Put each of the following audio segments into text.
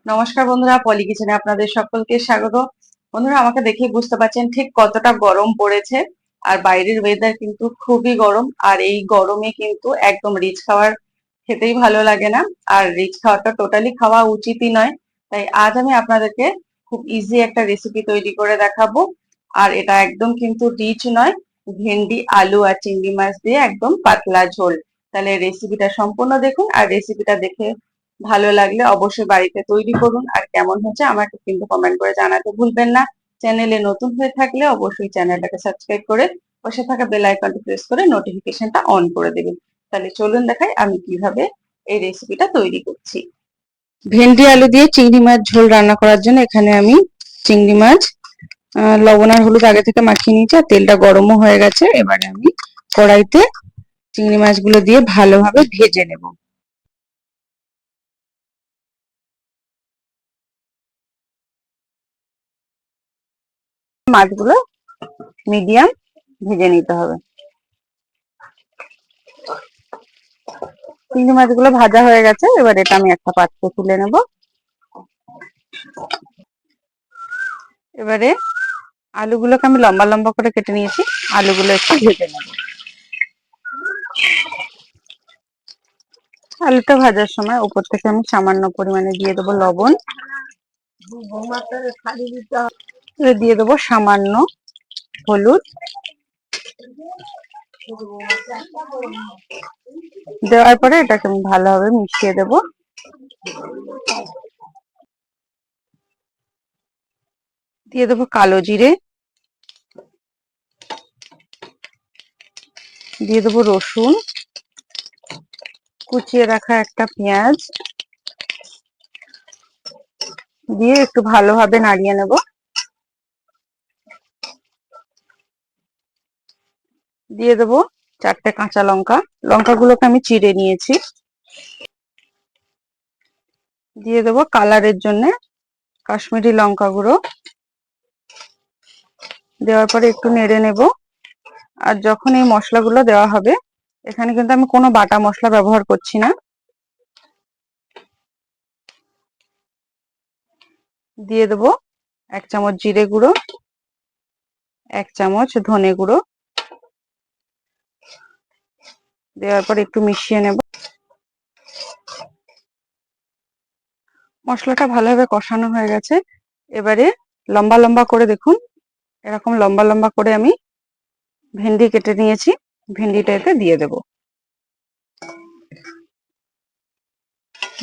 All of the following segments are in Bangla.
নমস্কার বন্ধুরা, পলি কিচেনে আপনাদের সকলকে স্বাগত। বন্ধুরা, আমাকে দেখেই বুঝতে পারছেন ঠিক কতটা গরম পড়েছে। আর বাইরের ওয়েদার কিন্তু খুবই গরম, আর এই গরমে কিন্তু একদম রিচ খাবার খেতেই ভালো লাগে না। আর রিচ খাওয়াটা টোটালি খাওয়া উচিতই নয়। তাই আজ আমি আপনাদেরকে খুব ইজি একটা রেসিপি তৈরি করে দেখাবো। আর এটা একদম কিন্তু রিচ নয়, ভেন্ডি আলু আর চিংড়ি মাছ দিয়ে একদম পাতলা ঝোল। তাহলে রেসিপিটা সম্পূর্ণ দেখুন, আর রেসিপিটা দেখে ভালো লাগলে অবশ্যই বাড়িতে তৈরি করুন। আর কেমন হচ্ছে আমাকে কিন্তু কমেন্ট করে জানাতে ভুলবেন না। চ্যানেলে নতুন হয়ে থাকলে অবশ্যই চ্যানেলটাকে সাবস্ক্রাইব করে পাশে থাকা বেল আইকনটি প্রেস করে নোটিফিকেশনটা অন করে দেবেন। তাহলে চলুন দেখাই আমি কিভাবে এই রেসিপিটা তৈরি করছি। ভেন্ডি আলু দিয়ে চিংড়ি মাছ ঝোল রান্না করার জন্য এখানে আমি চিংড়ি মাছ লবণ আর হলুদ আগে থেকে মাখিয়ে নিয়েছি, আর তেলটা গরমও হয়ে গেছে। এবারে আমি কড়াইতে চিংড়ি মাছগুলো দিয়ে ভালোভাবে ভেজে নেব। মাছগুলো মিডিয়াম ভেজে নিতে হবে। চিংড়ি মাছগুলো ভাজা হয়ে গেছে, এবার এটা আমি একটা পাত্রে তুলে নেব। এবারে আলুগুলোকে আমি লম্বা লম্বা করে কেটে নিয়েছি, আলুগুলো একটু ভেজে নেব। আলুটা ভাজার সময় উপর থেকে আমি সামান্য পরিমাণে দিয়ে দেবো লবণ, দিয়ে দেবো সামান্য হলুদ, দেওয়ার পরে এটাকে আমি ভালোভাবে মিশিয়ে দেব। দিয়ে দেবো কালো জিরে, দিয়ে দেবো রসুন, কুচিয়ে রাখা একটা পেঁয়াজ দিয়ে একটু ভালোভাবে নাড়িয়ে নেব। দিয়ে দেবো 4টে কাঁচা লঙ্কা, লঙ্কাগুলোকে আমি চিড়ে নিয়েছি। দিয়ে দেবো কালারের জন্য কাশ্মীরি লঙ্কা গুঁড়ো, দেওয়ার পরে একটু নেড়ে নেব। আর যখন এই মশলাগুলো দেওয়া হবে, এখানে কিন্তু আমি কোনো বাটা মশলা ব্যবহার করছি না। দিয়ে দেবো 1 চামচ জিরে গুঁড়ো, 1 চামচ ধনে গুঁড়ো, দেওয়ার পর একটু মিশিয়ে নেব। মশলাটা ভালোভাবে কষানো হয়ে গেছে। এবারে লম্বা লম্বা করে দেখুন, এরকম লম্বা লম্বা করে আমি ভেন্ডি কেটে নিয়েছি, ভেন্ডিটা এতে দিয়ে দেব।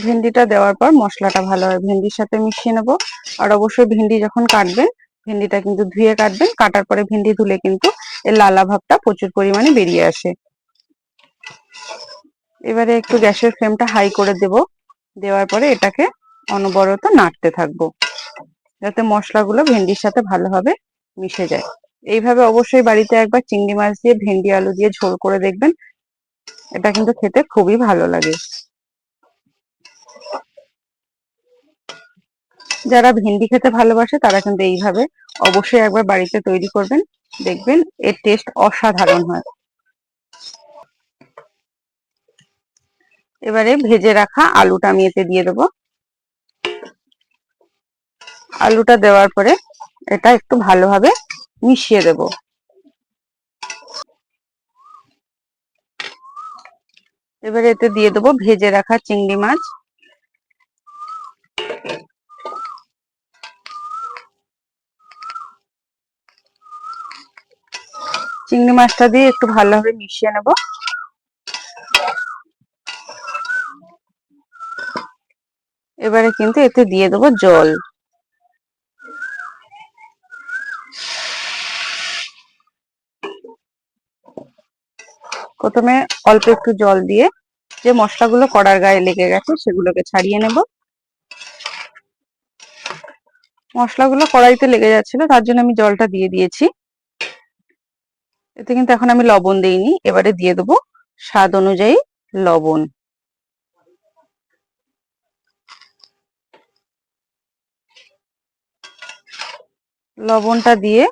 ভেন্ডিটা দেওয়ার পর মশলাটা ভালোভাবে ভেন্ডির সাথে মিশিয়ে নেব। আর অবশ্যই ভেন্ডি যখন কাটবেন, ভেন্ডিটা কিন্তু ধুয়ে কাটবেন। কাটার পরে ভেন্ডি ধুলে কিন্তু এর লালা ভাবটা প্রচুর পরিমাণে বেরিয়ে আসে। এবারে একটু গ্যাসের ফ্লেমটা হাই করে দেব। দেওয়ার পরে এটাকে অনবরত নাড়তে থাকবো, যাতে মশলাগুলো ভেন্ডির সাথে ভালোভাবে মিশে যায়। এইভাবে অবশ্যই বাড়িতে একবার চিংড়ি মাছ দিয়ে ভেন্ডি আলু দিয়ে ঝোল করে দেখবেন, এটা কিন্তু খেতে খুবই ভালো লাগে। যারা ভেন্ডি খেতে ভালোবাসে তারা কিন্তু এইভাবে অবশ্যই একবার বাড়িতে তৈরি করবেন, দেখবেন এর টেস্ট অসাধারণ হয়। এবারে ভেজে রাখা আলুটা আমি এতে দিয়ে দেবো। আলুটা দেওয়ার পরে এটা একটু ভালোভাবে মিশিয়ে দেব। এবারে এতে দিয়ে দেবো ভেজে রাখা চিংড়ি মাছ। চিংড়ি মাছটা দিয়ে একটু ভালোভাবে মিশিয়ে নেব। এবারে কিন্তু এতে দিয়ে দেবো জল। প্রথমে অল্প একটু জল দিয়ে যে মশলাগুলো কড়ার গায়ে লেগে গেছে সেগুলোকে ছাড়িয়ে নেব। মশলাগুলো কড়াইতে লেগে যাচ্ছিল, তার জন্য আমি জলটা দিয়ে দিয়েছি। এতে কিন্তু এখন আমি লবণ দেইনি। এবারে দিয়ে দেবো স্বাদ অনুযায়ী লবণ। লবণটা দিয়ে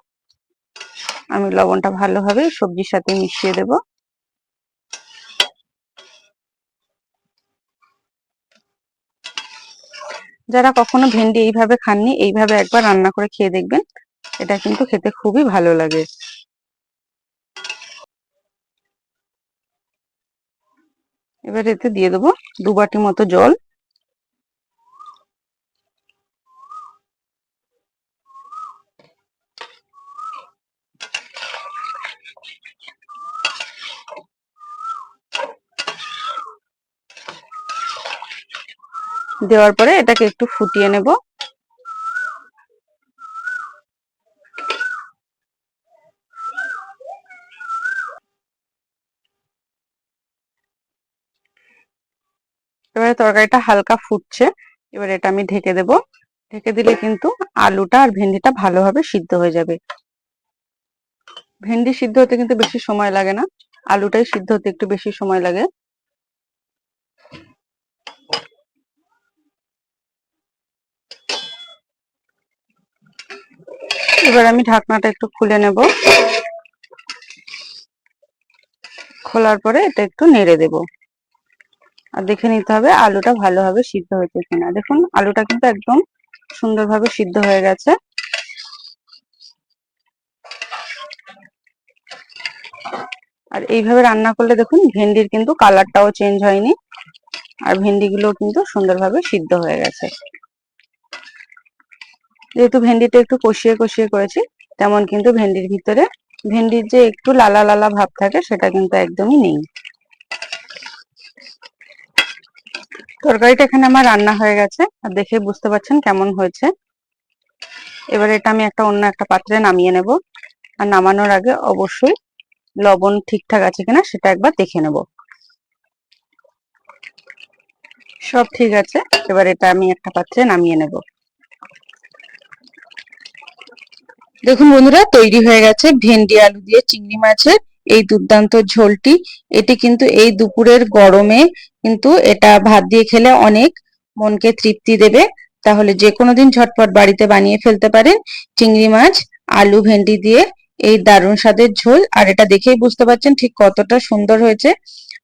আমি লবণটা ভালোভাবে সবজির সাথে মিশিয়ে দেব। যারা কখনো ভেন্ডি এইভাবে খাননি, এইভাবে একবার রান্না করে খেয়ে দেখবেন, এটা কিন্তু খেতে খুবই ভালো লাগে। এবার এতে দিয়ে দেবো 2 বাটি মতো জল। দেওয়ার পরে এটাকে একটু ফুটিয়ে নেব। এবারে তরকারিটা হালকা ফুটছে, এবার এটা আমি ঢেকে দেব। ঢেকে দিলে কিন্তু আলুটা আর ভেন্ডিটা ভালোভাবে সিদ্ধ হয়ে যাবে। ভেন্ডি সিদ্ধ হতে কিন্তু বেশি সময় লাগে না, আলুটাই সিদ্ধ হতে একটু বেশি সময় লাগে। এবার আমি ঢাকনাটা একটু খুলে নেব। খোলার পরে এটা একটু নেড়ে দেব, আর দেখে নিতে হবে আলুটা ভালোভাবে সিদ্ধ হয়েছে কিনা। দেখুন আলুটা কিন্তু একদম সুন্দরভাবে সিদ্ধ হয়ে গেছে। আর এইভাবে রান্না করলে দেখুন ভেন্ডির কিন্তু কালারটাও চেঞ্জ হয়নি, আর ভেন্ডিগুলো কিন্তু সুন্দরভাবে সিদ্ধ হয়ে গেছে। যেহেতু ভেন্ডিটা একটু কষিয়ে কষিয়ে করেছি, তেমন কিন্তু ভেন্ডির ভিতরে ভেন্ডির যে একটু লালা লালা ভাব থাকে সেটা কিন্তু একদমই নেই। তরকারিটা এখানে আমার রান্না হয়ে গেছে, আর দেখে বুঝতে পারছেন কেমন হয়েছে। এবার এটা আমি অন্য একটা পাত্রে নামিয়ে নেব। আর নামানোর আগে অবশ্যই লবণ ঠিকঠাক আছে কিনা সেটা একবার দেখে নেব। সব ঠিক আছে, এবার এটা আমি একটা পাত্রে নামিয়ে নেব। দেখুন বন্ধুরা, তৈরি হয়ে গেছে ভেন্ডি আলু দিয়ে চিংড়ি মাছের এই দুর্দান্ত ঝোলটি। এটি কিন্তু এই দুপুরের গরমে কিন্তু এটা ভাত দিয়ে খেলে অনেক মনকে তৃপ্তি দেবে। তাহলে যে কোনো দিন ঝটপট বাড়িতে বানিয়ে ফেলতে পারেন চিংড়ি মাছ আলু ভেন্ডি দিয়ে এই দারুণ স্বাদের ঝোল। আর এটা দেখেই বুঝতে পারছেন ঠিক কতটা সুন্দর হয়েছে।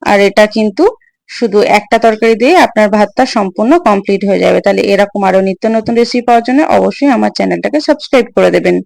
আর এটা কিন্তু শুধু একটা তরকারি দিয়ে আপনার ভাতটা সম্পূর্ণ কমপ্লিট হয়ে যাবে। তাহলে এরকম আরো নিত্য নতুন রেসিপি পাওয়ার জন্য অবশ্যই আমার চ্যানেলটাকে সাবস্ক্রাইব করে দেবেন।